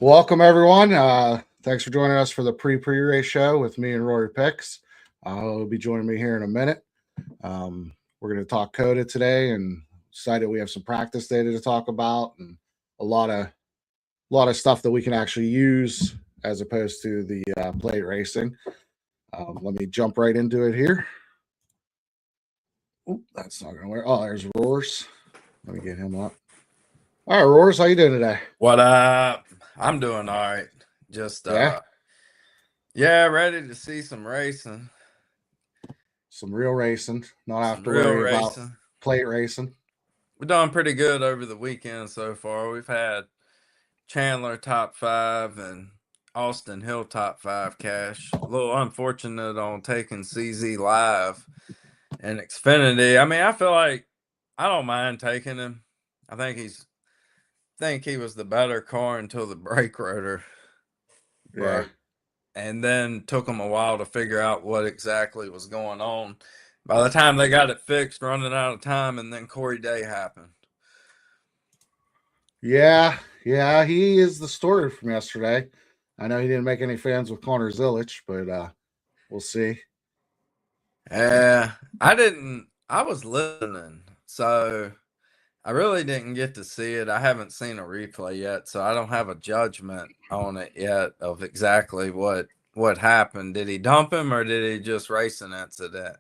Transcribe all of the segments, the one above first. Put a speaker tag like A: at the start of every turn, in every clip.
A: Welcome, everyone. Thanks for joining us for the pre-race show with me and Rory Picks. He'll be joining me here in a minute. We're going to talk Cota today, and decided we have some practice data to talk about, and a lot of stuff that we can actually use as opposed to the plate racing. Let me jump right into it here. Oop, that's not going to work. Oh, there's Roars. Let me get him up. All right, Roars, how you doing today?
B: What up? I'm doing all right. Just ready to see some racing.
A: Some real racing. Not have
B: Some
A: to
B: real
A: worry about
B: racing.
A: plate racing.
B: We're doing pretty good over the weekend so far. We've had Chandler top 5 and Austin Hill top 5 cash. A little unfortunate on taking CZ live and Xfinity. I mean, I feel like I don't mind taking him. I think he was the better car until the brake rotor broke. And then took them a while to figure out what exactly was going on. By the time they got it fixed, running out of time, and then Corey Day happened.
A: Yeah, he is the story from yesterday. I know he didn't make any fans with Connor Zilic, but we'll see.
B: I was listening, so I really didn't get to see it. I haven't seen a replay yet, so I don't have a judgment on it yet of exactly what happened. Did he dump him, or did he just race an incident?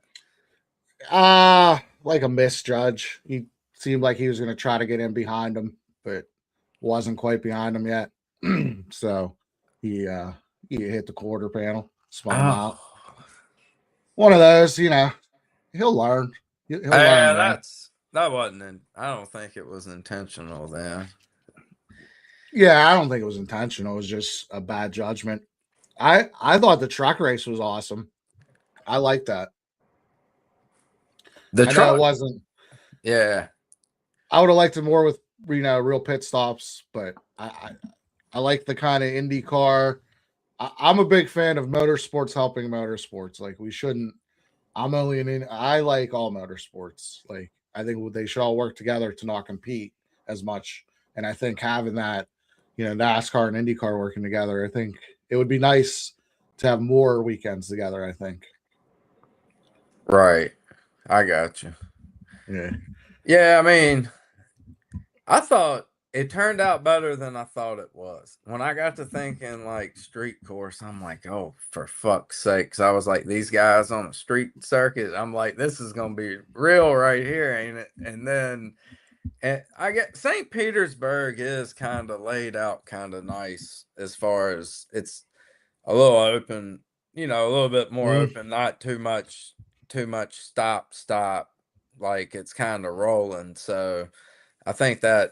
A: Like a misjudge. He seemed like he was going to try to get in behind him, but wasn't quite behind him yet. So he hit the quarter panel, spun him out. One of those, he'll learn. He'll learn.
B: That wasn't. I don't think it was intentional then.
A: Yeah, I don't think it was intentional. It was just a bad judgment. I thought the truck race was awesome. I like that.
B: The truck
A: wasn't.
B: Yeah,
A: I would have liked it more with real pit stops, but I like the kind of IndyCar. I'm a big fan of motorsports helping motorsports. Like we shouldn't. I like all motorsports. Like I think they should all work together to not compete as much. And I think having that, NASCAR and IndyCar working together, I think it would be nice to have more weekends together. I think.
B: Right. I got you.
A: Yeah.
B: Yeah, I mean, I thought it turned out better than I thought it was. When I got to thinking like street course, I'm like, oh, for fuck's sakes. I was like, these guys on a street circuit, I'm like, this is going to be real right here, ain't it? And then I get St. Petersburg is kind of laid out kind of nice as far as it's a little open, a little bit more open, not too much stop. Like it's kind of rolling. So I think that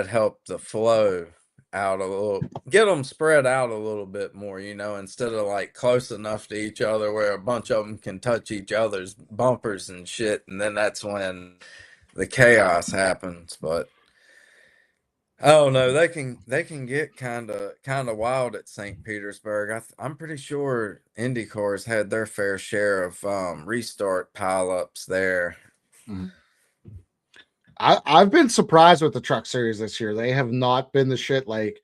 B: helped the flow out a little, get them spread out a little bit more, instead of like close enough to each other where a bunch of them can touch each other's bumpers and shit. And then that's when the chaos happens. But I don't know. They can get kind of wild at St. Petersburg. I'm pretty sure IndyCars had their fair share of restart pileups there.
A: Mm-hmm. I've been surprised with the truck series this year. They have not been the shit. Like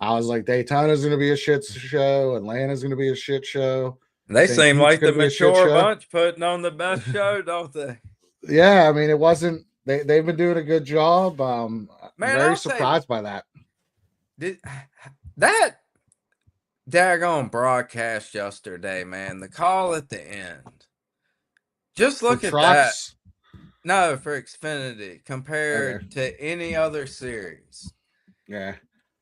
A: I was like, Daytona's going to be a shit show. Atlanta's going to be a shit show.
B: They seem like the mature bunch putting on the best show, don't they?
A: Yeah, I mean, it wasn't. They've been doing a good job. Man, very surprised by that.
B: That daggone broadcast yesterday, man. The call at the end. Just look at that. No, for Xfinity compared to any other series.
A: Yeah.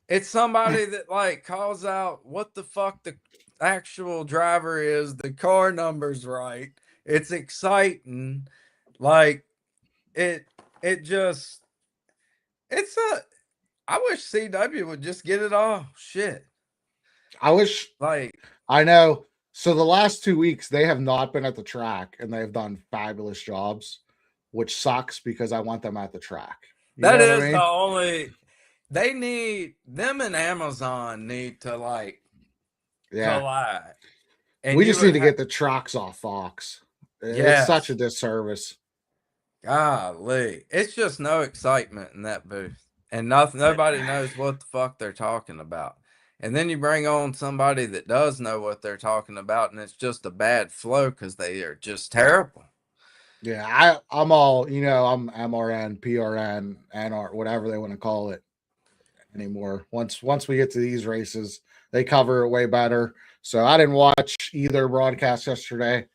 B: It's somebody that like calls out what the fuck the actual driver is, the car number's right. It's exciting. Like I wish CW would just get it all. Shit.
A: I wish I know. So the last 2 weeks they have not been at the track and they've done fabulous jobs, which sucks because I want them at the track.
B: That is the only. They need them and Amazon need to collide.
A: And we just need to get the trucks off Fox. It's such a disservice.
B: Golly, it's just no excitement in that booth, and nobody knows what the fuck they're talking about. And then you bring on somebody that does know what they're talking about, and it's just a bad flow because they are just terrible.
A: Yeah, I'm all, I'm MRN, PRN, NR, whatever they want to call it anymore. Once we get to these races, they cover it way better. So I didn't watch either broadcast yesterday.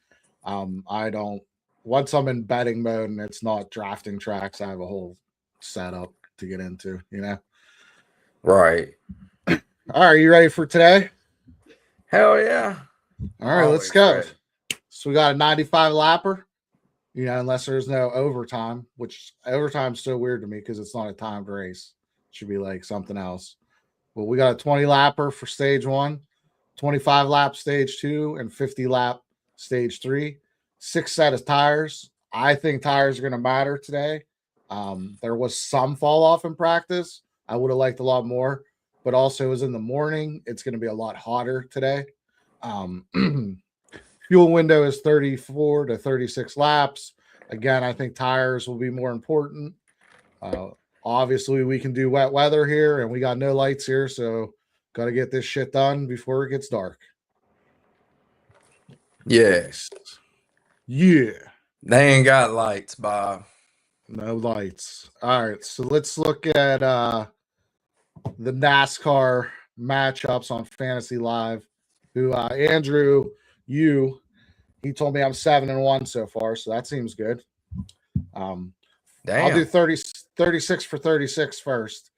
A: I don't. Once I'm in betting mode and it's not drafting tracks, I have a whole setup to get into.
B: Right.
A: All right, you ready for today?
B: Hell yeah.
A: All right, let's go. So we got a 95 lapper. Unless there's no overtime, which overtime's so weird to me because it's not a timed race. It should be like something else. But we got a 20 lapper for stage 1, 25 lap stage 2, and 50 lap stage 3. 6 set of tires. I think tires are going to matter today. There was some fall off in practice. I would have liked a lot more, but also it was in the morning. It's going to be a lot hotter today. Fuel window is 34 to 36 laps. Again, I think tires will be more important. Obviously, we can do wet weather here, and we got no lights here, so got to get this shit done before it gets dark.
B: Yes.
A: Yeah.
B: They ain't got lights, Bob.
A: No lights. All right, so let's look at the NASCAR matchups on Fantasy Live. Who Andrew, he told me I'm 7-1 so far, so that seems good.
B: Damn.
A: I'll do 36 for 36 first.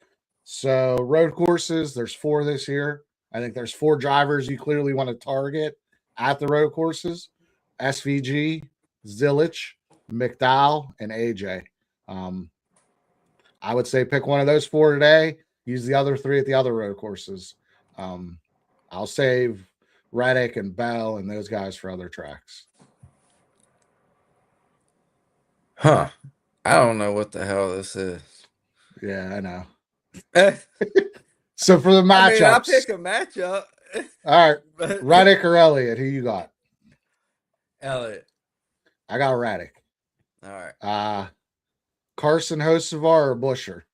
A: So road courses, there's 4 this year. I think there's 4 drivers you clearly want to target at the road courses: SVG, Zilich, McDowell, and AJ. I would say pick one of those 4 today. Use the other 3 at the other road courses. I'll save Reddick and Bell and those guys for other tracks.
B: Huh. I don't know what the hell this is.
A: Yeah, I know. So for the matchups,
B: I pick a matchup.
A: All right, Reddick or Elliott? Who you got?
B: Elliott.
A: I got Reddick.
B: All right.
A: Carson Hocevar or Busher?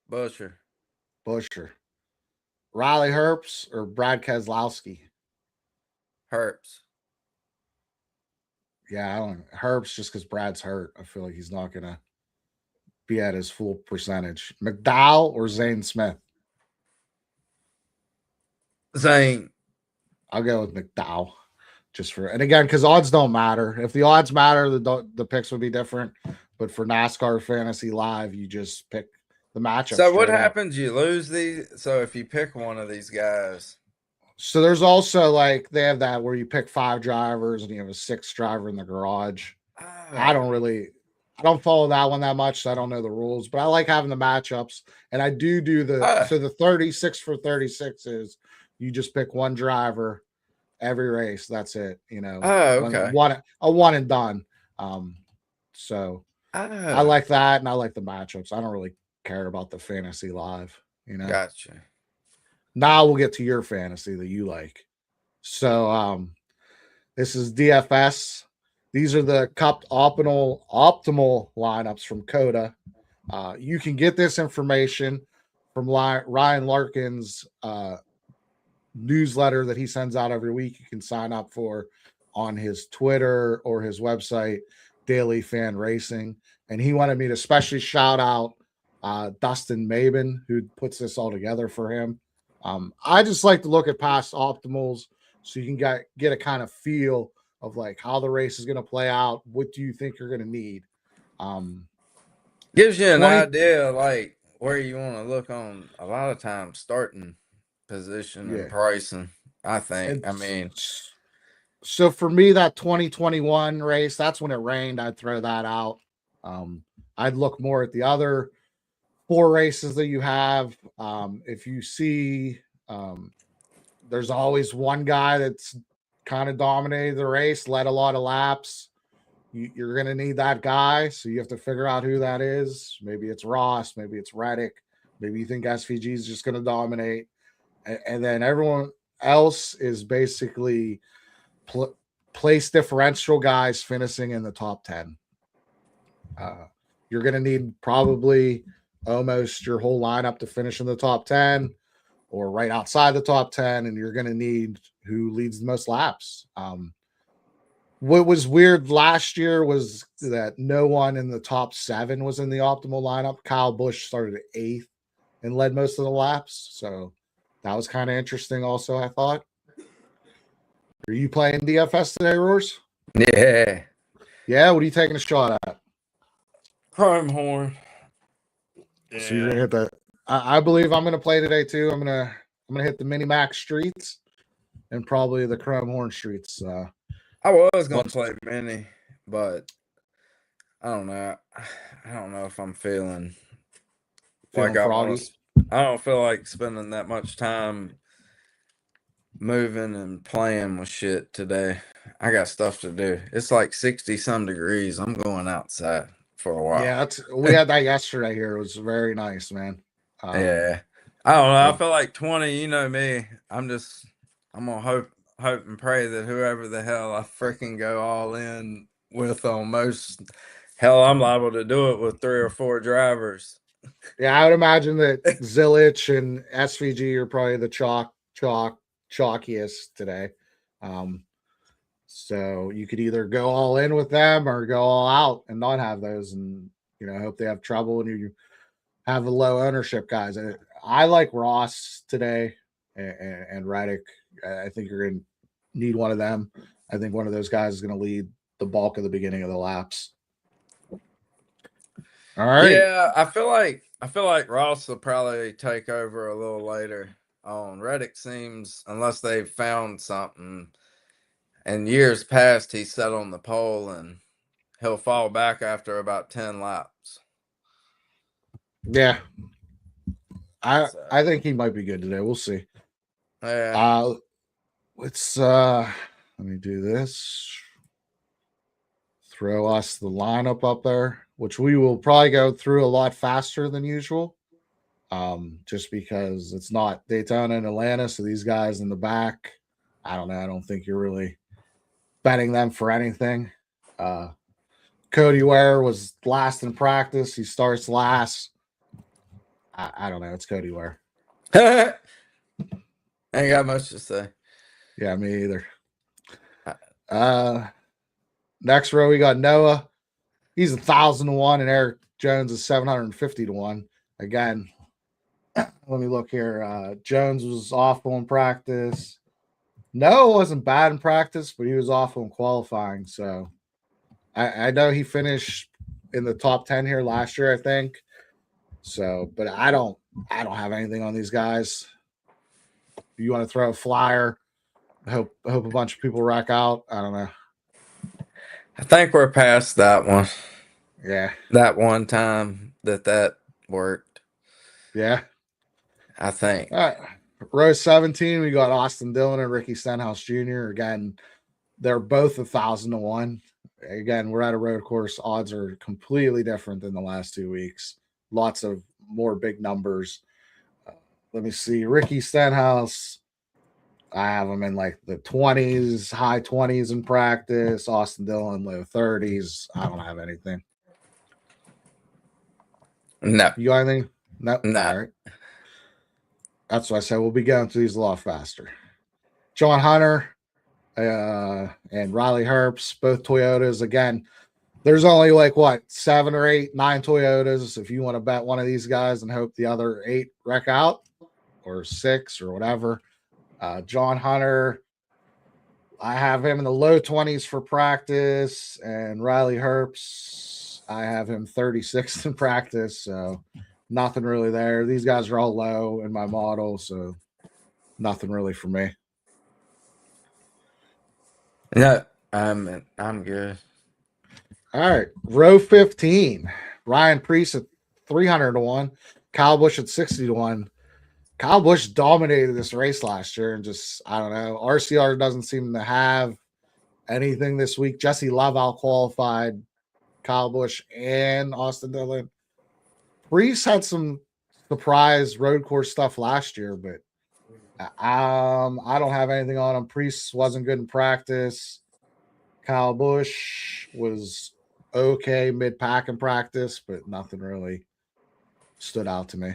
B: Busher.
A: Riley Herbst or Brad Keselowski?
B: Herbst.
A: Yeah, I don't. Herbst just because Brad's hurt. I feel like he's not gonna be at his full percentage. McDowell or Zane Smith?
B: Zane.
A: I'll go with McDowell. And again, because odds don't matter. If the odds matter, the picks would be different. But for NASCAR Fantasy Live, you just pick the matchup.
B: So what happens? You lose these. So if you pick one of these guys.
A: So there's also they have that where you pick 5 drivers and you have a 6th driver in the garage. Oh. I don't follow that one that much, so I don't know the rules, but I like having the matchups. And I do so the 36 for 36 is you just pick one driver every race. That's it.
B: Oh, okay.
A: A one and done. So I like that, and I like the matchups. I don't really care about the Fantasy Live.
B: Gotcha.
A: Now we'll get to your fantasy that you like. So this is DFS. These are the Cup optimal lineups from Cota. You can get this information from Ryan Larkin's newsletter that he sends out every week. You can sign up for on his Twitter or his website, Daily Fan Racing. And he wanted me to especially shout out Dustin Mabin, who puts this all together for him. I just like to look at past optimals so you can get a kind of feel of how the race is going to play out. What do you think you're going to need?
B: Gives you an idea where you want to look on a lot of times starting position and pricing, I think.
A: So for me, that 2021 race, that's when it rained. I'd throw that out. I'd look more at the other 4 races that you have. If you see, there's always one guy that's kind of dominated the race, led a lot of laps. You're going to need that guy, so you have to figure out who that is. Maybe it's Ross, maybe it's Reddick, maybe you think SVG is just going to dominate, and then everyone else is basically place differential guys finishing in the top 10. You're going to need probably almost your whole lineup to finish in the top 10, or right outside the top 10, and you're going to need who leads the most laps. What was weird last year was that no one in the top 7 was in the optimal lineup. Kyle Busch started at 8th and led most of the laps. So that was kind of interesting also, I thought. Are you playing DFS today, Roars?
B: Yeah.
A: Yeah, what are you taking a shot at?
B: Chrome horn.
A: So you're gonna hit the I believe I'm gonna play today too. I'm gonna hit the mini max streets and probably the chrome horn streets.
B: I was gonna play mini, but I don't know. I don't know if I'm feeling like I
A: froggy.
B: was. I don't feel like spending that much time moving and playing with shit today. I got stuff to do. It's like 60 some degrees. I'm going outside for a while.
A: Yeah, we had that yesterday here. It was very nice, man.
B: Yeah. I don't know. I feel like 20, you know me. I'm gonna hope and pray that whoever the hell I freaking go all in with on most, hell, I'm liable to do it with 3 or 4 drivers.
A: Yeah, I would imagine that Zilich and SVG are probably the chalkiest today. So you could either go all in with them or go all out and not have those, and hope they have trouble and you have a low ownership guys. I like Ross today and Reddick. I think you're going to need one of them. I think one of those guys is going to lead the bulk of the beginning of the laps. All right.
B: Yeah, I feel like Ross will probably take over a little later on. Reddick seems, unless they've found something. In years past, he sat on the pole and he'll fall back after about 10 laps.
A: Yeah. I think he might be good today. We'll see.
B: Yeah.
A: Let's let me do this. Throw us the lineup up there, which we will probably go through a lot faster than usual. Just because it's not Daytona and Atlanta, so these guys in the back, I don't know. I don't think you're really betting them for anything. Cody Ware was last in practice. He starts last. I don't know. It's Cody Ware.
B: Ain't got much to say.
A: Yeah, me either. Next row we got Noah. He's 1,000-1, and Eric Jones is 750-1. Again, let me look here. Jones was awful in practice. Noah wasn't bad in practice, but he was awful in qualifying. So I know he finished in the top 10 here last year, I think. So, but I don't have anything on these guys. If you want to throw a flyer, I hope a bunch of people rack out. I don't know.
B: I think we're past that one.
A: Yeah.
B: That one time that worked.
A: Yeah.
B: I think.
A: All right. Row 17, we got Austin Dillon and Ricky Stenhouse Jr. Again, they're both 1,000-1. Again, we're at a road course. Odds are completely different than the last 2 weeks. Lots of more big numbers. Let me see. Ricky Stenhouse, I have him in like the 20s, high 20s in practice. Austin Dillon, low 30s. I don't have anything.
B: No.
A: You got anything? No.
B: No.
A: All right. That's what I said. We'll be going through these a lot faster. John Hunter and Riley Herbst, both Toyotas. Again, there's only like 7 or 8, 9 Toyotas. If you want to bet one of these guys and hope the other 8 wreck out, or 6 or whatever. John Hunter, I have him in the low 20s for practice, and Riley Herbst, I have him 36th in practice. So nothing really there. These guys are all low in my model, so nothing really for me.
B: No, I'm good.
A: All right, row 15. Ryan Preece at 300-1. Kyle Busch at 60-1. Kyle Busch dominated this race last year, and just, I don't know. RCR doesn't seem to have anything this week. Jesse Love out-qualified Kyle Busch and Austin Dillon. Preece had some surprise road course stuff last year, but I don't have anything on him. Preece wasn't good in practice. Kyle Busch was okay mid-pack in practice, but nothing really stood out to me.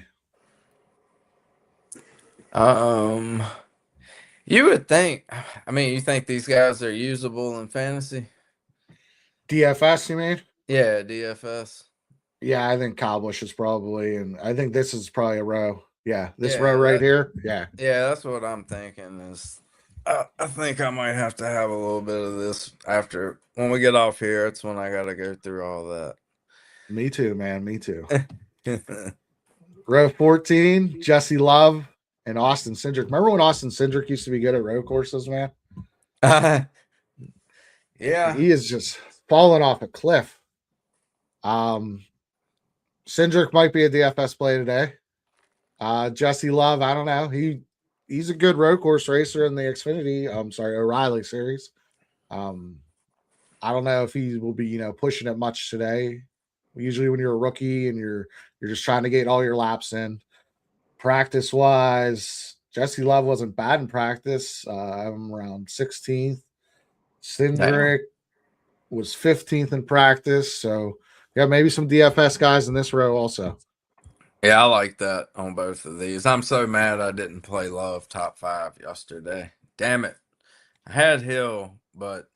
B: You would think. I mean, you think these guys are usable in fantasy?
A: DFS, you mean?
B: Yeah, DFS.
A: Yeah, I think Kyle Busch is probably, and I think this is probably a row. Yeah, this row
B: Yeah,
A: right here. Yeah.
B: that's what I'm thinking. Is I think I might have to have a little bit of this after when we get off here. It's when I got to go through all
A: Me too, man. Me too.
B: that.
A: Row 14, Jesse Love and Austin Cindric. Remember when Austin Cindric used to be good at road courses, man?
B: Yeah.
A: He is just falling off a cliff. Cindric might be a DFS play today. Jesse Love, I don't know. He's a good road course racer in the Xfinity. O'Reilly series. I don't know if he will be, pushing it much today. Usually when you're a rookie and you're just trying to get all your laps in. Practice wise, Jesse Love wasn't bad in practice. I'm around 16th. Cindric was 15th in practice. So yeah, maybe some DFS guys in this row also.
B: Yeah, I like that on both of these. I'm so mad I didn't play Love top 5 yesterday. Damn it. I had Hill, but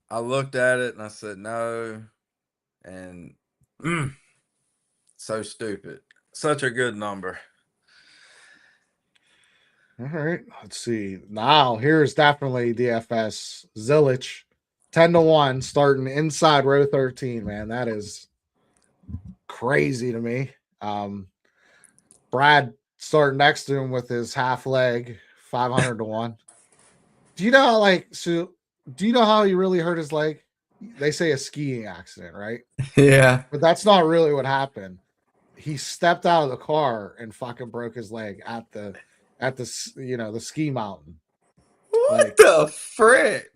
B: I looked at it and I said no. And so stupid. Such a good number.
A: All right, let's see. Now here's definitely DFS Zilich, 10-1, starting inside row 13. Man, that is crazy to me. Brad starting next to him with his half leg, 500-1. Do you know how he really hurt his leg? They say a skiing accident, right?
B: Yeah.
A: But that's not really what happened. He stepped out of the car and fucking broke his leg at the the ski mountain.
B: What the frick?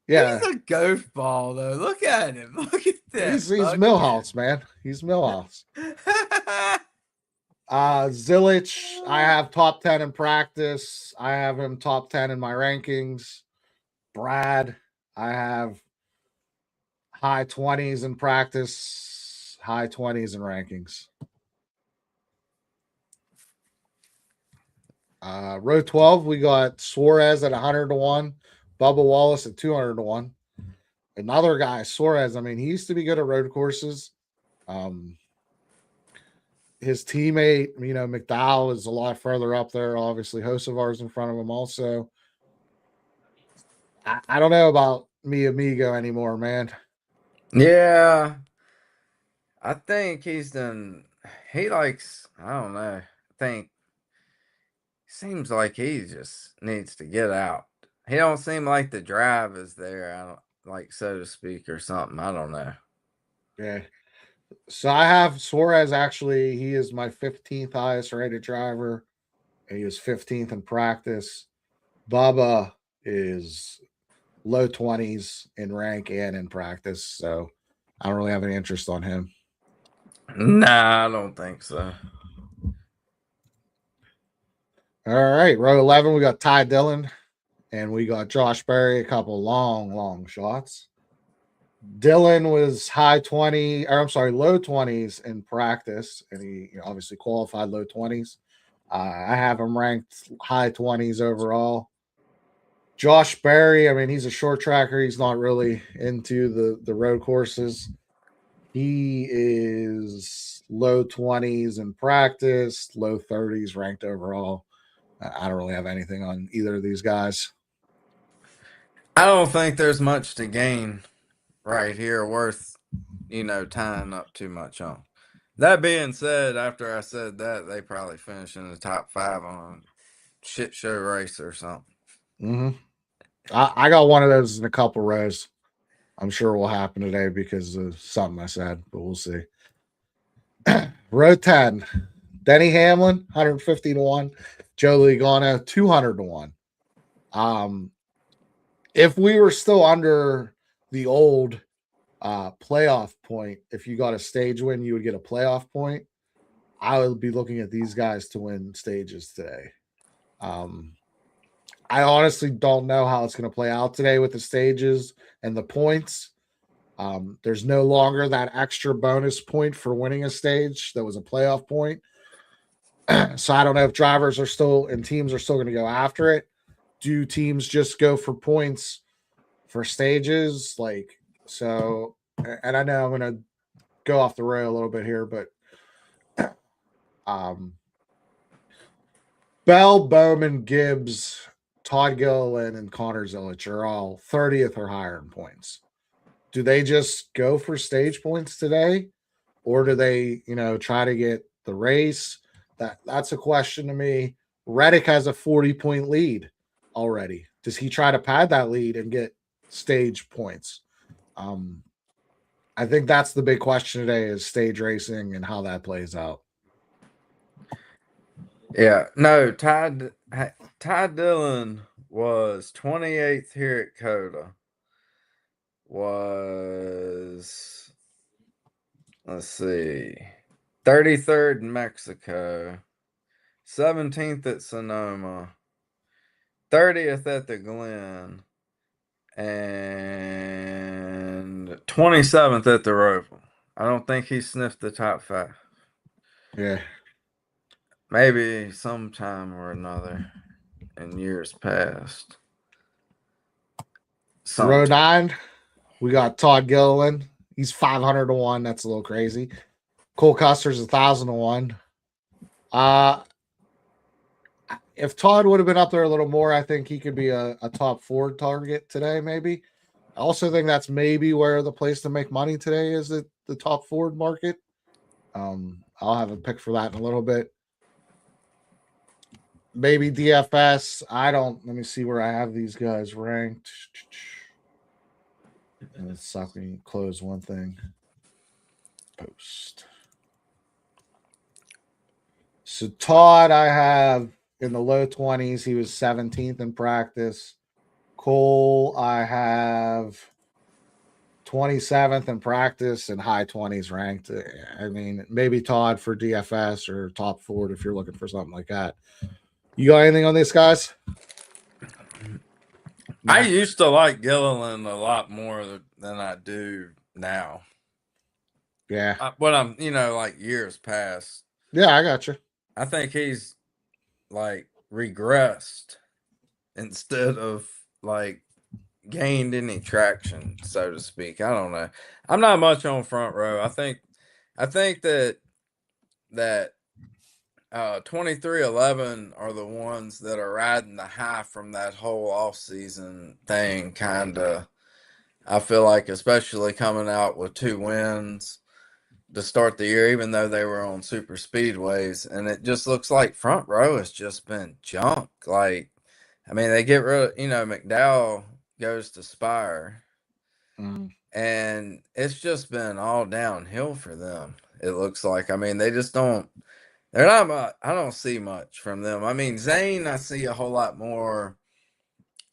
A: Yeah,
B: He's a goofball though. Look at him. Look at that.
A: he's Millhouse, man. He's Millhouse. Zilich, I have top 10 in practice. I have him top 10 in my rankings. Brad, I have high 20s in practice, high 20s in rankings. Row 12, we got Suarez at 100-1, Bubba Wallace at 200-1. Another guy, Suarez, I mean, he used to be good at road courses. His teammate, McDowell is a lot further up there. Obviously, Hocevar's in front of him also. I don't know about Mi Amigo anymore, man.
B: Yeah. I think he likes, I don't know. I think seems like he just needs to get out. He don't seem like the drive is there, I don't like, so to speak, or something. I don't know.
A: Yeah. So I have Suarez actually. He is my 15th highest rated driver. He is 15th in practice. Bubba is low 20s in rank and in practice. So I don't really have any interest on him.
B: Nah, I don't think so.
A: All right. Row 11, we got Ty Dillon and we got Josh Berry, a couple long shots. Dillon was low 20s in practice, and he obviously qualified low 20s. I have him ranked high 20s overall. Josh Berry, I mean, he's a short tracker. He's not really into the road courses. He is low 20s in practice, low 30s ranked overall. I don't really have anything on either of these guys.
B: I don't think there's much to gain right here worth, tying up too much on. That being said, after I said that, they probably finish in the top 5 on a shit show race or something.
A: Mm-hmm. I got one of those in a couple rows. I'm sure will happen today because of something I said, but we'll see. Row 10, Denny Hamlin, 150-1. Joe Logano, 200-1. If we were still under the old playoff point, if you got a stage win, you would get a playoff point. I would be looking at these guys to win stages today. I honestly don't know how it's going to play out today with the stages and the points. There's no longer that extra bonus point for winning a stage that was a playoff point. So I don't know if drivers are still and teams are still going to go after it. Do teams just go for points for stages? Like, so, and I know I'm going to go off the rail a little bit here, but Bell, Bowman, Gibbs, Todd Gilliland, and Connor Zilich are all 30th or higher in points. Do they just go for stage points today? Or do they, try to get the race? That's a question to me. Reddick has a 40-point lead already. Does he try to pad that lead and get stage points? I think that's the big question today is stage racing and how that plays out.
B: Yeah, no, Ty Dillon was 28th here at Cota. Was, let's see, 33rd in Mexico, 17th at Sonoma, 30th at the Glen, and 27th at the Roval. I don't think he sniffed the top 5.
A: Yeah.
B: Maybe sometime or another in years past.
A: Row 9, we got Todd Gilliland. He's 500 to 1. That's a little crazy. Cole Custer's 1,000 to 1. If Todd would have been up there a little more, I think he could be a top 4 target today, maybe. I also think that's maybe where the place to make money today is at the top Ford market. I'll have a pick for that in a little bit. Maybe DFS. Let me see where I have these guys ranked. And it's suck when you close one thing. Post. So Todd, I have in the low 20s. He was 17th in practice. Cole, I have 27th in practice and high 20s ranked. I mean, maybe Todd for DFS or top Ford if you're looking for something like that. You got anything on these guys?
B: I used to like Gilliland a lot more than I do now.
A: Yeah.
B: But I'm, like years past.
A: Yeah, I got you.
B: I think he's like regressed instead of like gained any traction, so to speak. I don't know. I'm not much on front row. I think that 2311 are the ones that are riding the high from that whole off season thing, kind of. I feel like, especially coming out with 2 wins to start the year, even though they were on super speedways, and it just looks like front row has just been junk. Like, I mean, they get rid of, McDowell goes to Spire, and it's just been all downhill for them. It looks like. I mean, they just don't. They're not much. I don't see much from them. I mean, Zane, I see a whole lot more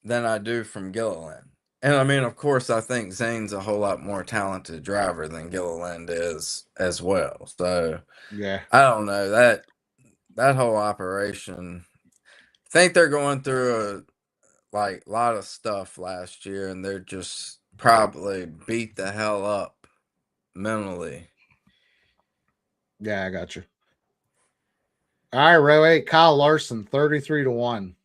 B: than I do from Gilliland. And I mean, of course, I think Zane's a whole lot more talented driver than Gilliland is as well. So,
A: yeah,
B: I don't know that whole operation. I think they're going through a lot of stuff last year, and they're just probably beat the hell up mentally.
A: Yeah, I got you. All right, row 8, Kyle Larson, 33 to 1.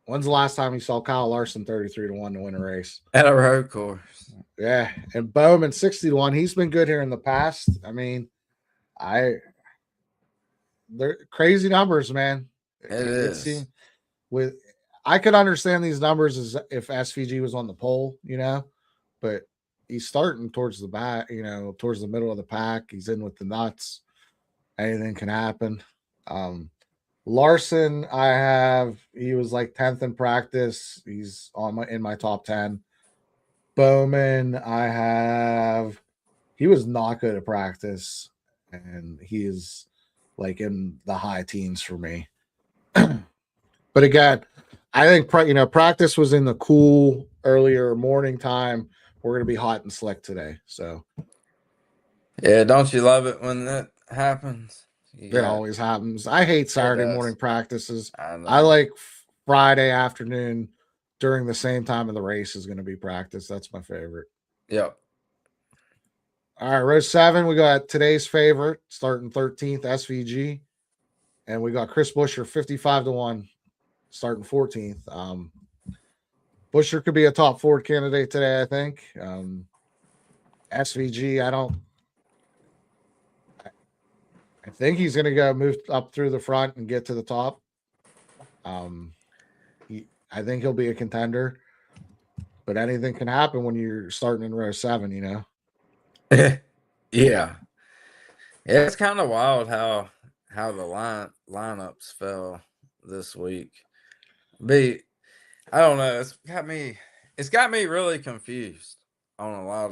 A: When's the last time you saw Kyle Larson 33 to 1 to win a race?
B: At a road course.
A: Yeah. And Bowman 60 to 1. He's been good here in the past. I mean, they're crazy numbers, man.
B: It is.
A: I could understand these numbers as if SVG was on the pole, but he's starting towards the back, towards the middle of the pack. He's in with the nuts. Anything can happen. Larson, he was like 10th in practice. He's in my top 10. Bowman, he was not good at practice, and he is like in the high teens for me. But again, I think practice was in the cool earlier morning time. We're gonna be hot and slick today, so
B: yeah. Don't you love it when that happens?
A: It always happens. I hate Saturday morning practices. I like Friday afternoon during the same time of the race is going to be practice. That's my favorite.
B: Yep.
A: All right, row 7, we got today's favorite, starting 13th, SVG. and we got Chris Buescher 55-1, starting 14th. Buescher could be a top 4 candidate today, I think. SVG, I think he's going to go move up through the front and get to the top. I think he'll be a contender, but anything can happen when you're starting in row 7, you know?
B: Yeah. It's kind of wild how the lineups fell this week. I don't know. It's got me really confused on a lot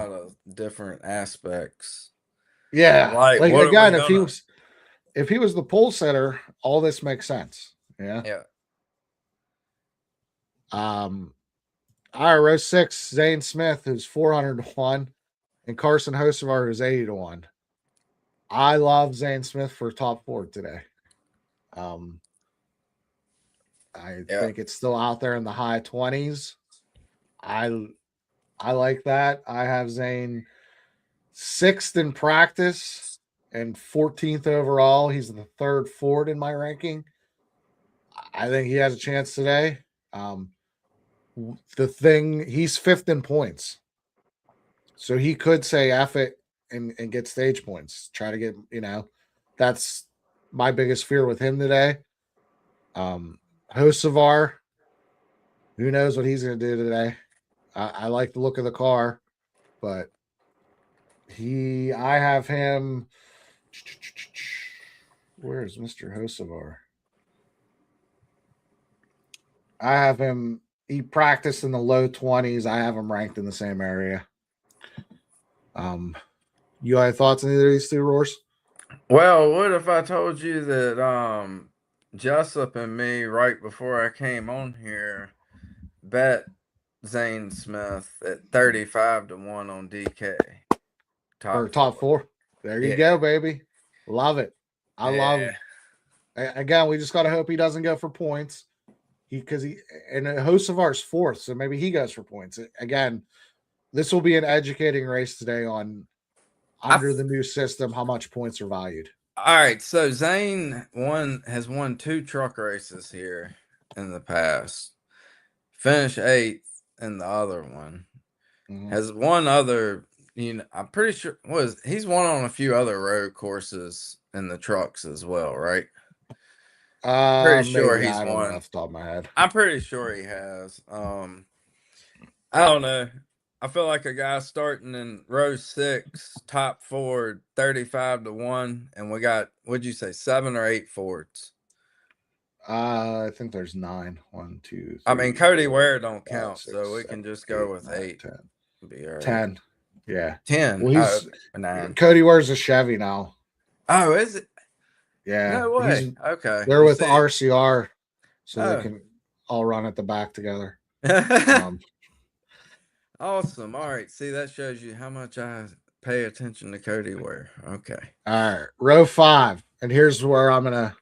B: of different aspects.
A: Yeah.
B: Like what
A: again,
B: are we gonna?
A: if he was the pole setter, all this makes sense. Yeah.
B: Yeah.
A: All right, row 6, Zane Smith, who's 400-1, and Carson Hocevar, who's 80-1. I love Zane Smith for top 4 today. I think it's still out there in the high 20s. I like that. I have Zane 6th in practice and 14th overall. He's the 3rd Ford in my ranking. I think he has a chance today. He's 5th in points. So he could say F it and get stage points. Try to get, that's my biggest fear with him today. Hocevar, who knows what he's going to do today. I like the look of the car, but I have him. Where's Mr. Hocevar? I have him. He practiced in the low 20s. I have him ranked in the same area. You have thoughts on either of these two, Roars?
B: Well, what if I told you that Jessup and me right before I came on here bet Zane Smith at 35-1 on DK.
A: Top 4. There you go, baby. Love it. I love. Again, we just gotta hope he doesn't go for points. And Hocevar's 4th, so maybe he goes for points. Again, this will be an educating race today on under the new system how much points are valued.
B: All right, so Zane has won 2 truck races here in the past. Finished 8th in the other one. Mm-hmm. Has one other, I'm pretty sure he's won on a few other road courses in the trucks as well, right? Pretty sure he's won
A: off the top of my head.
B: I'm pretty sure he has. I don't know. I feel like a guy starting in row 6, top 4, 35-1, and we got, what'd you say, 7 or 8 Fords?
A: I think there's 9. 1, 2, 3.
B: I mean, Cody Ware don't count, 6, so we can just go with 8.
A: 10.
B: Be all right.
A: 10. Yeah.
B: 10.
A: Well, he's
B: 9.
A: Cody wears a Chevy now.
B: Oh, is it?
A: Yeah.
B: No way. Okay.
A: They're with the RCR, so they can all run at the back together.
B: Awesome. All right. See, that shows you how much I pay attention to Cody Ware. Okay.
A: All right. Row 5. And here's where I'm going to,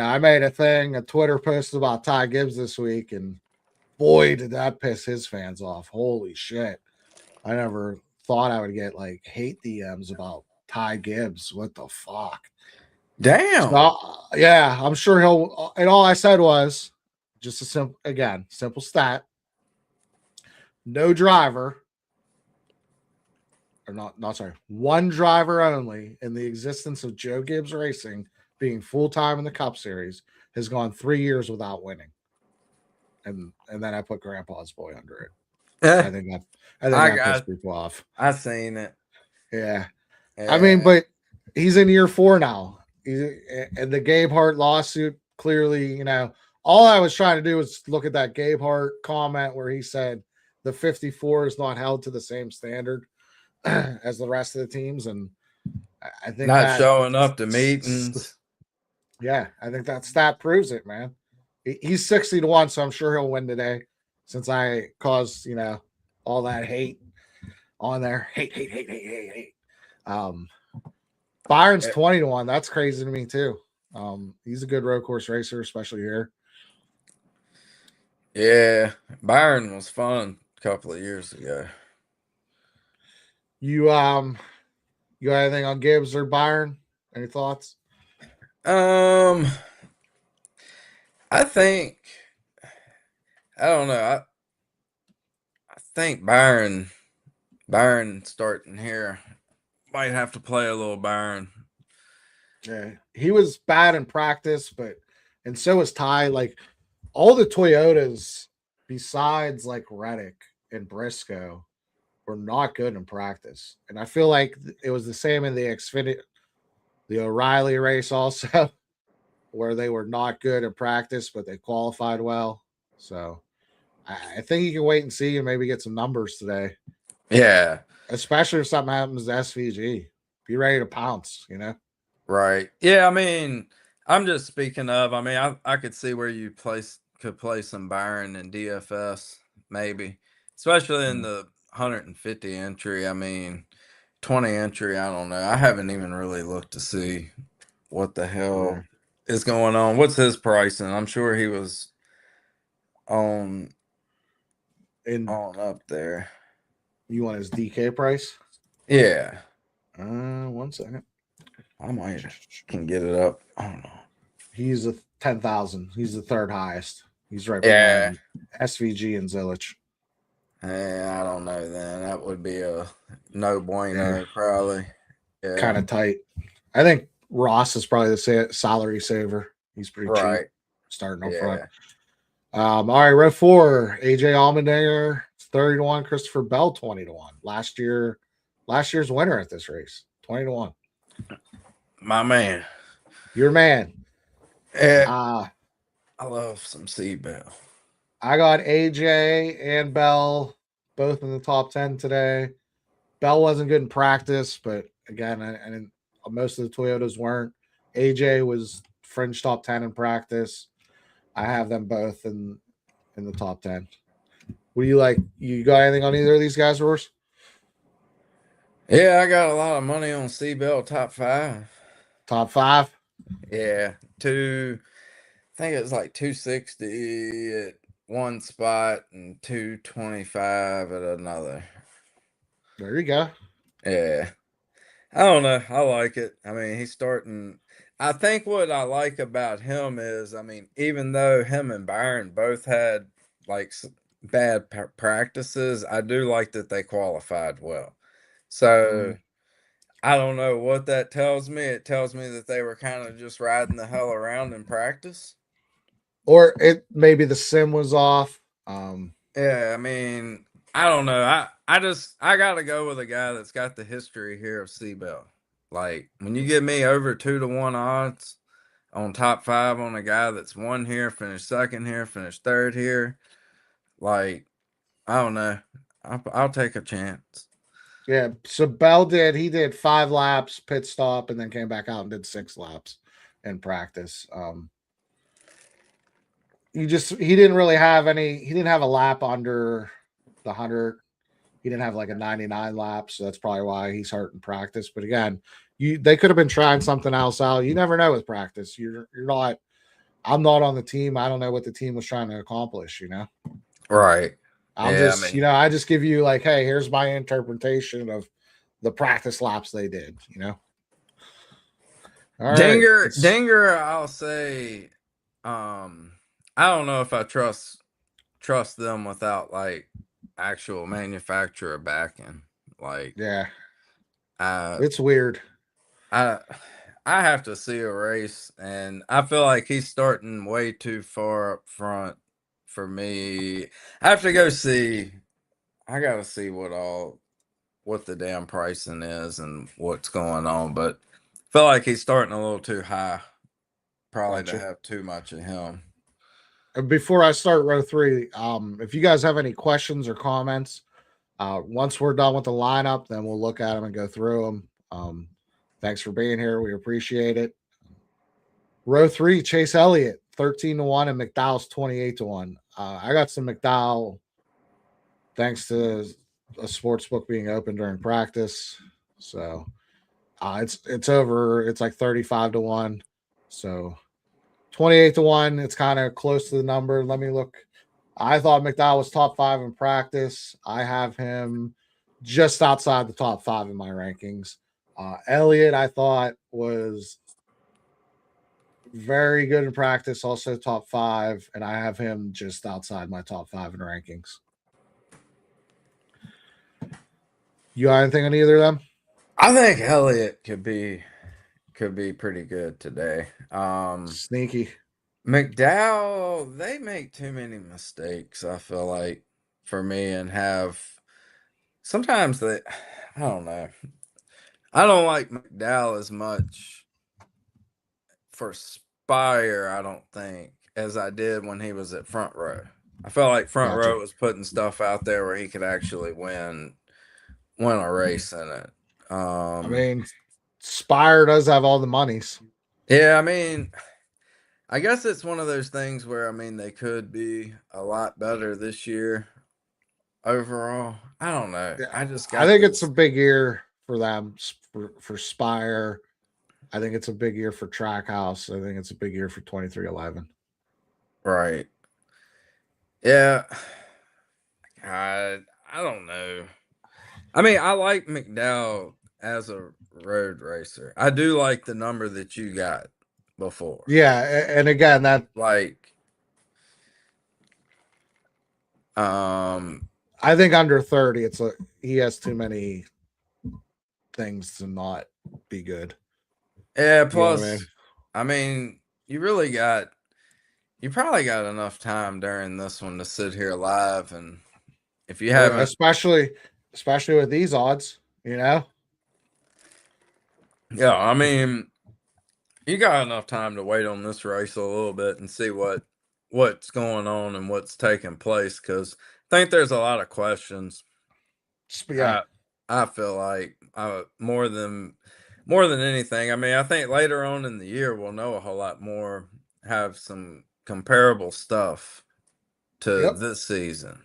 A: I made a Twitter post about Ty Gibbs this week, and boy, did that piss his fans off. Holy shit. I never thought I would get hate DMs about Ty Gibbs. What the fuck?
B: Damn.
A: So, yeah, I'm sure he'll, and all I said was just simple stat. No driver, or not sorry, one driver only in the existence of Joe Gibbs Racing being full-time in the Cup Series has gone 3 years without winning. And then I put Grandpa's Boy under it. I think that pissed people off.
B: I seen it.
A: Yeah. I mean, but he's in year 4 now. And the Gabe Hart lawsuit clearly, all I was trying to do was look at that Gabe Hart comment where he said the 54 is not held to the same standard as the rest of the teams. And I think
B: not showing up to meetings.
A: Yeah, I think that stat proves it, man. He's 60-1, so I'm sure he'll win today since I caused, all that hate on there. Hate. Byron's 20-1. That's crazy to me too. He's a good road course racer, especially here.
B: Yeah, Byron was fun a couple of years ago.
A: You got anything on Gibbs or Byron? Any thoughts?
B: Um, I think I don't know. I think Byron starting here might have to play a little Byron.
A: Yeah, he was bad in practice, and so was Ty. Like all the Toyotas besides like Reddick and Briscoe were not good in practice. And I feel like it was the same in the Xfinity, the O'Reilly race also, where they were not good in practice, but they qualified well. So I think you can wait and see and maybe get some numbers today,
B: Yeah.
A: especially if something happens to SVG. Be ready to pounce, you know?
B: Right. Yeah, I mean, I'm just speaking of. I mean, I could see where you could play some Byron and DFS maybe, especially in the 150 entry. I mean, 20 entry. I don't know. I haven't even really looked to see what the hell is going on. What's his pricing? I'm sure he was on
A: And
B: up there.
A: you want his DK price?
B: Yeah.
A: 1 second.
B: I might can get it up. I don't know.
A: He's a 10,000. He's the third highest. He's right
B: Yeah.
A: behind SVG and Zilich.
B: I don't know then. That would be a no bueno, probably. Yeah.
A: Kind of tight. I think Ross is probably the salary saver. He's pretty cheap starting up front. All right, row 4, AJ Allmendinger, 30 to 1, Christopher Bell, 20 to 1. Last year's winner at this race, 20 to 1.
B: My man.
A: Your man.
B: I love some Seabell.
A: I got AJ and Bell both in the top 10 today. Bell wasn't good in practice, but again, and most of the Toyotas weren't. AJ was fringe top 10 in practice. I have them both in the top 10. What do you like? You got anything on either of these guys, Roars?
B: Yeah, I got a lot of money on Seabell top 5.
A: Top 5?
B: Yeah. I think it was like 260 at one spot and 225 at another.
A: There you go.
B: Yeah. I don't know. I like it. I mean, he's starting. I think what I like about him is, I mean, even though him and Byron both had like bad practices, I do like that they qualified well. So I don't know what that tells me. It tells me that they were kind of just riding the hell around in practice.
A: Or it maybe the sim was off.
B: Yeah, I mean, I don't know. I gotta go with a guy that's got the history here of Seabell. Like when you give me over 2-1 odds on top 5 on a guy that's won here, finished second here, finished third here, like I don't know. I'll take a chance.
A: Yeah, so Bell he did 5 laps, pit stop, and then came back out and did 6 laps in practice. He didn't really have he didn't have a lap under the 100. He didn't have like a 99 lap, so that's probably why he's hurt in practice. But again, they could have been trying something else out. You never know with practice. You're not. I'm not on the team. I don't know what the team was trying to accomplish.
B: Right.
A: I just give you like, hey, here's my interpretation of the practice laps they did. All
B: Dinger, I'll say, I don't know if I trust them without like actual manufacturer backing. Like,
A: yeah, it's weird.
B: I have to see a race, and I feel like he's starting way too far up front for me. I have to go see. I gotta see what the damn pricing is and what's going on, but I feel like he's starting a little too high, probably to have too much of him.
A: Before I start row 3, if you guys have any questions or comments, once we're done with the lineup, then we'll look at them and go through them. Thanks for being here. We appreciate it. Row 3, Chase Elliott, 13 to 1, and McDowell's 28 to 1. I got some McDowell thanks to a sports book being open during practice. So it's over. It's like 35 to 1. So 28 to 1. It's kind of close to the number. Let me look. I thought McDowell was top 5 in practice. I have him just outside the top 5 in my rankings. Elliott, I thought was very good in practice, also top 5, and I have him just outside my top 5 in rankings. You got anything on either of them?
B: I think Elliott could be pretty good today.
A: Sneaky.
B: McDowell, they make too many mistakes, I feel like, for me, and have sometimes I don't know. I don't like McDowell as much for Spire, I don't think, as I did when he was at Front Row. I felt like Front
A: Gotcha.
B: Row was putting stuff out there where he could actually win a race in it.
A: I mean, Spire does have all the monies.
B: Yeah, I mean, I guess it's one of those things where, I mean, they could be a lot better this year overall. I don't know.
A: Yeah,
B: I just
A: I
B: got
A: think it's
B: this.
A: a big year for them for Spire. I think it's a big year for Trackhouse. I think it's a big year for 2311.
B: Right. Yeah. I don't know. I mean, I like McDowell as a road racer. I do like the number that you got before.
A: Yeah, and again, that
B: Like,
A: I think under 30, he has too many things to not be good.
B: yeah,
A: You know what I
B: plus,
A: mean?
B: I mean, you probably got enough time during this one to sit here live, and if you haven't,
A: Especially with these odds, you know.
B: yeah, I mean, you got enough time to wait on this race a little bit and see what's going on and what's taking place, because I think there's a lot of questions.
A: Yeah,
B: I feel like more than anything. I mean, I think later on in the year we'll know a whole lot more, have some comparable stuff to
A: yep.
B: this season.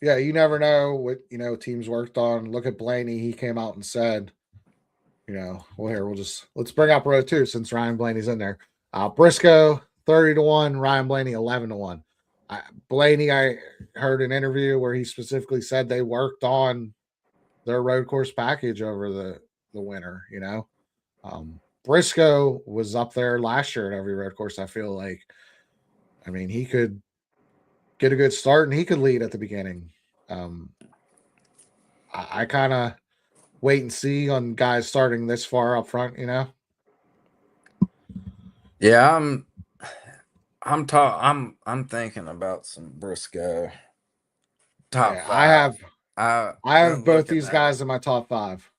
A: Yeah, you never know what teams worked on. Look at Blaney; he came out and said, well, here let's bring up row 2 since Ryan Blaney's in there. Briscoe 30-1, Ryan Blaney 11-1. Blaney, I heard an interview where he specifically said they worked on their road course package over the winter. Briscoe was up there last year at every road course. I feel like, I mean, he could get a good start and he could lead at the beginning. I kind of wait and see on guys starting this far up front.
B: Yeah, I'm thinking about some Briscoe top
A: Yeah, I
B: 5.
A: have
B: I've
A: I have
B: been
A: both
B: looking
A: these
B: at
A: guys
B: him.
A: in my top 5.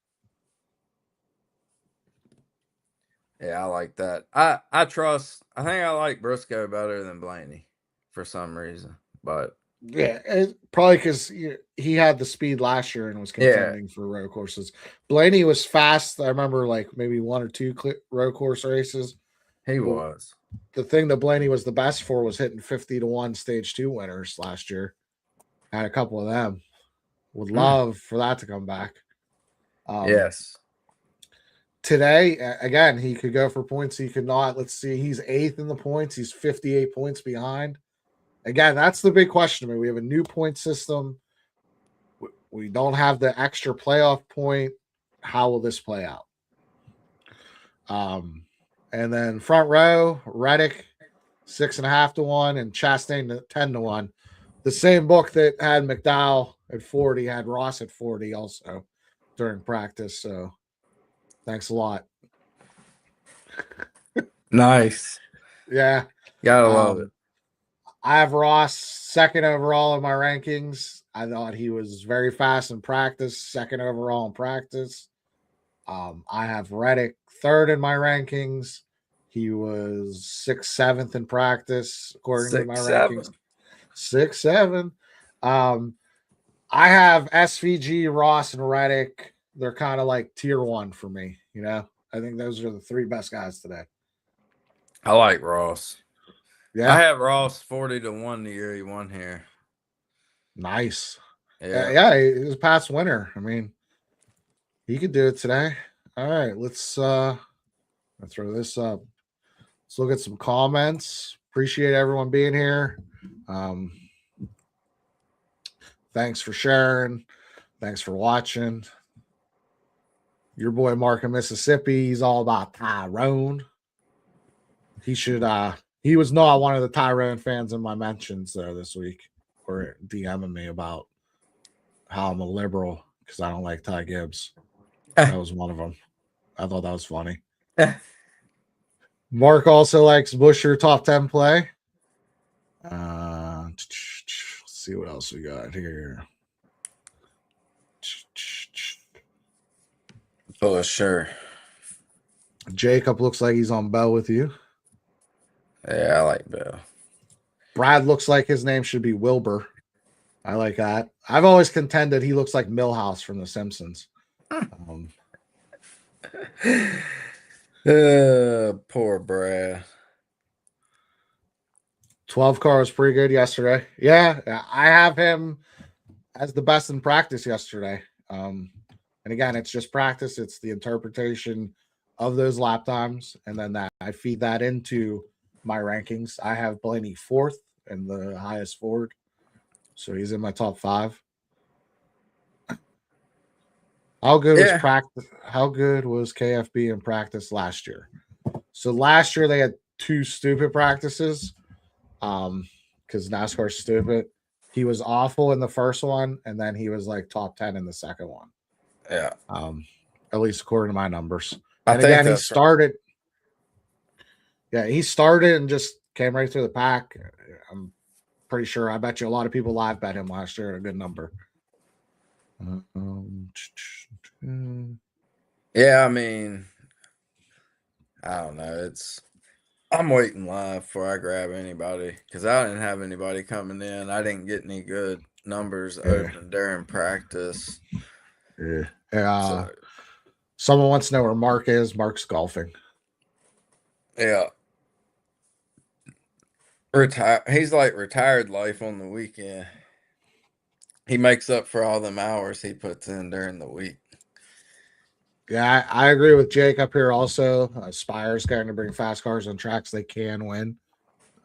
B: Yeah, I like that. I think I like Briscoe better than Blaney for some reason. But
A: Yeah, probably because he had the speed last year and was
B: yeah,
A: contending for road courses. Blaney was fast. I remember like maybe 1 or 2 road course races.
B: he
A: But
B: was.
A: the thing that Blaney was the best for was hitting 50-1 stage 2 winners last year. Had a couple of them. Would love for that to come back.
B: Yes.
A: Today, again, he could go for points. He could not. Let's see. He's 8th in the points. He's 58 points behind. Again, that's the big question. I mean, we have a new point system. We don't have the extra playoff point. How will this play out? And then front row, Reddick 6.5-1 and Chastain 10-1. The same book that had McDowell at 40 had Ross at 40 also during practice. So thanks a lot.
B: Nice.
A: Yeah.
B: Gotta love it.
A: I have Ross 2nd overall in my rankings. I thought he was very fast in practice, 2nd overall in practice. I have Reddick 3rd in my rankings. He was 6th, 7th in practice, according to my
B: 6'7".
A: rankings. 6, 7. I have SVG, Ross, and Reddick. They're kind of like tier 1 for me. I think those are the 3 best guys today.
B: I like Ross.
A: Yeah.
B: I have Ross 40-1 the year he won here.
A: Nice.
B: Yeah.
A: He was a past winner. I mean, he could do it today. All right, let's throw this up. Let's look at some comments. Appreciate everyone being here. Thanks for sharing. Thanks for watching. Your boy Mark in Mississippi. He's all about Tyrone. He should. He was not one of the Tyrone fans in my mentions though this week, or DMing me about how I'm a liberal because I don't like Ty Gibbs. That was one of them. I thought that was funny. Mark also likes Busher top 10 play. Let's see what else we got here.
B: For sure.
A: Jacob looks like he's on Bell with you.
B: Yeah, I like Bell.
A: Brad looks like his name should be Wilbur. I like that. I've always contended he looks like Milhouse from The Simpsons.
B: Poor Brad.
A: 12 car was pretty good yesterday. Yeah, I have him as the best in practice yesterday. And again, it's just practice. It's the interpretation of those lap times. And then that I feed that into my rankings. I have Blaney fourth and the highest Ford. So he's in my top 5. How good was practice? How good was KFB in practice last year? So last year they had 2 stupid practices. Because NASCAR's stupid. He was awful in the first one, and then he was like top 10 in the second one.
B: Yeah.
A: At least according to my numbers.
B: And again, he
A: started. Yeah, he started and just came right through the pack. I'm pretty sure. I bet you a lot of people live bet him last year at a good number.
B: Yeah, I mean, I don't know. I'm waiting live before I grab anybody because I didn't have anybody coming in. I didn't get any good numbers open during practice.
A: Yeah. Someone wants to know where Mark is. Mark's golfing.
B: Yeah. He's like retired life on the weekend. He makes up for all them hours he puts in during the week.
A: Yeah, I agree with Jake up here also. Spire's going to bring fast cars on tracks they can win.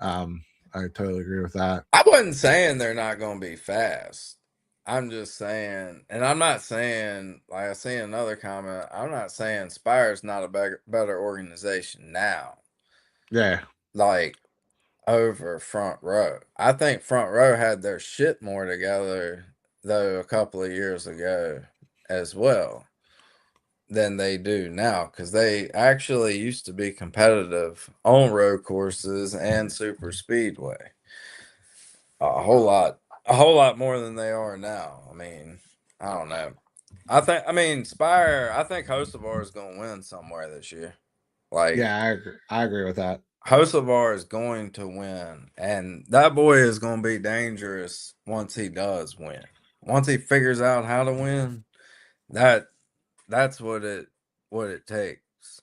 A: I totally agree with that.
B: I wasn't saying they're not going to be fast. I'm just saying, and I'm not saying, like I see another comment, I'm not saying Spire's not a better organization now.
A: Yeah.
B: Like over Front Row. I think Front Row had their shit more together, though, a couple of years ago as well than they do now because they actually used to be competitive on road courses and super speedway a whole lot more than they are now. I mean, I don't know. Spire, I think Hocevar is going to win somewhere this year. Like,
A: yeah, I agree with that.
B: Hocevar is going to win, and that boy is going to be dangerous once he does win. Once he figures out how to win, that's what it takes.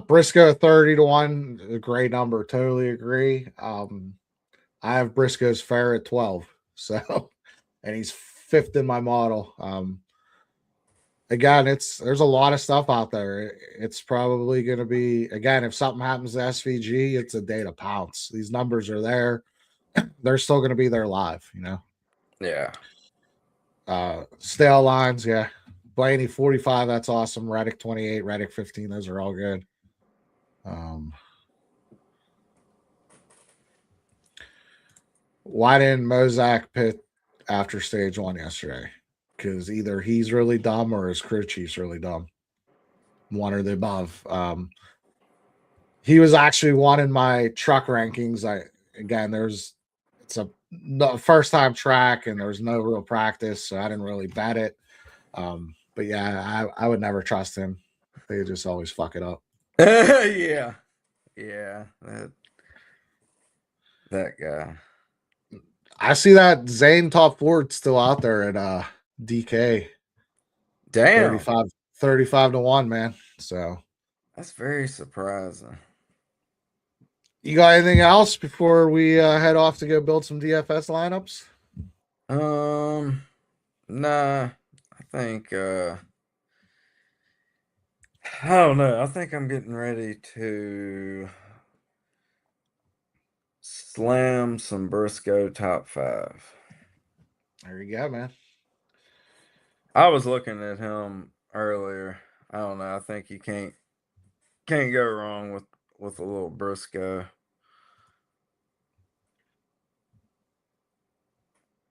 A: Briscoe 30-1, a great number. Totally agree. I have Briscoe's fair at 12. So, and he's 5th in my model. Again, there's a lot of stuff out there. It's probably going to be, again, if something happens to SVG, it's a day to pounce. These numbers are there. They're still going to be there live, you know?
B: Yeah.
A: Stale lines, yeah. Blaney 45, that's awesome. Reddick 28, Reddick 15, those are all good. Why didn't Mozak pit after stage 1 yesterday? Because either he's really dumb or his crew chief's really dumb. One or the above. He was actually one in my truck rankings. It's a first time track and there was no real practice, so I didn't really bet it. But yeah, I would never trust him. They just always fuck it up.
B: Yeah. That guy.
A: I see that Zane top Ford still out there at DK.
B: Damn.
A: 35-1, man. So
B: that's very surprising.
A: You got anything else before we head off to go build some DFS lineups?
B: Nah. I think I don't know. I think I'm getting ready to slam some Briscoe top 5.
A: There you go, man.
B: I was looking at him earlier. I don't know. I think you can't go wrong with a little Briscoe.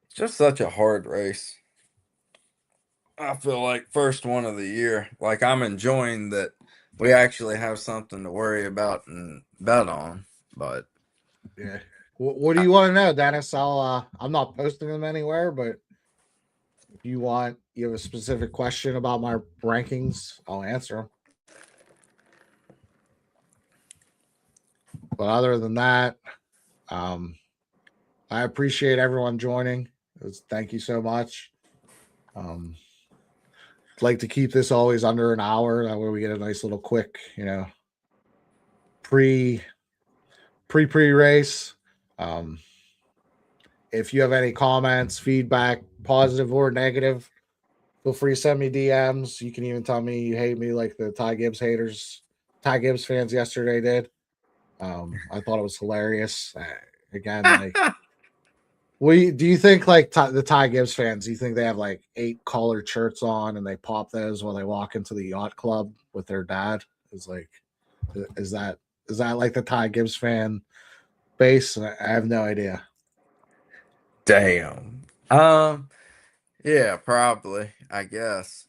B: It's just such a hard race. I feel like first one of the year. Like I'm enjoying that we actually have something to worry about and bet on. But
A: Yeah. What do you want to know, Dennis? I'm not posting them anywhere, but if you have a specific question about my rankings, I'll answer them. But other than that, I appreciate everyone joining. Thank you so much. Like to keep this always under an hour. That way we get a nice little quick, pre race. If you have any comments, feedback, positive or negative, feel free to send me DMs. You can even tell me you hate me like the Ty Gibbs fans yesterday did. I thought it was hilarious. Again, like, do you think like the Ty Gibbs fans? Do you think they have like 8 collared shirts on and they pop those when they walk into the yacht club with their dad? Is that like the Ty Gibbs fan base? I have no idea.
B: damn. Yeah, probably. I guess.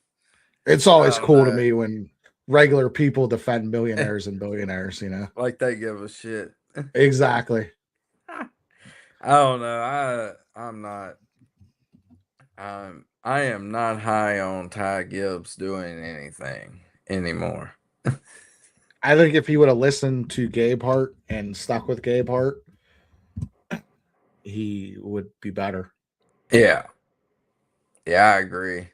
A: It's
B: I
A: always
B: don't
A: cool to
B: know.
A: me when regular people defend millionaires and billionaires.
B: Like they give a shit.
A: Exactly.
B: I don't know. I'm not. I am not high on Ty Gibbs doing anything anymore.
A: I think if he would have listened to Gabe Hart and stuck with Gabe Hart, he would be better.
B: Yeah. Yeah, I agree.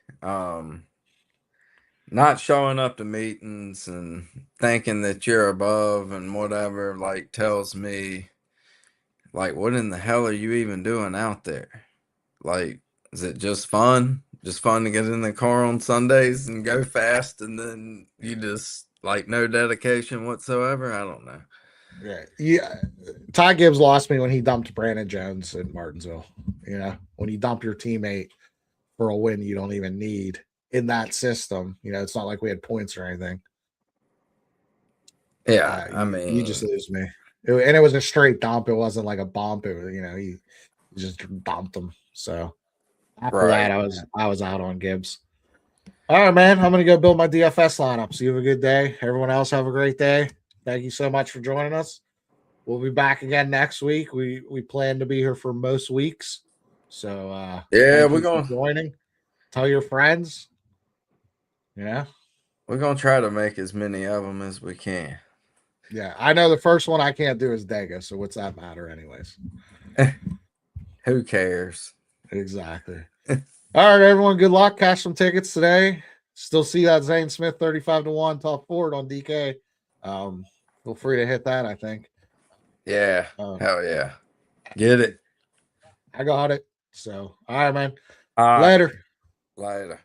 B: Not showing up to meetings and thinking that you're above and whatever, like, tells me, like, what in the hell are you even doing out there? Like, is it just fun? Just fun to get in the car on Sundays and go fast, and then you just, like, no dedication whatsoever? I don't know.
A: Yeah. Ty Gibbs lost me when he dumped Brandon Jones in Martinsville. When you dump your teammate for a win you don't even need in that system, it's not like we had points or anything.
B: Yeah, I mean,
A: you just lose me. And it was a straight dump. It wasn't like a bump. It was, he just dumped him. So after that, I was out on Gibbs. All right, man. I'm gonna go build my DFS lineup. So you have a good day. Everyone else have a great day. Thank you so much for joining us. We'll be back again next week. We plan to be here for most weeks. So
B: yeah,
A: we're going to joining. Tell your friends.
B: We're gonna try to make as many of them as we can.
A: Yeah, I know the first one I can't do is Dega, so what's that matter, anyways?
B: Who cares?
A: Exactly. All right, everyone. Good luck. Cash some tickets today. Still see that Zane Smith 35-1 top forward on DK. Feel free to hit that, I think.
B: Yeah. Hell yeah. Get it.
A: I got it. So, all right, man.
B: All right.
A: Later.
B: Later.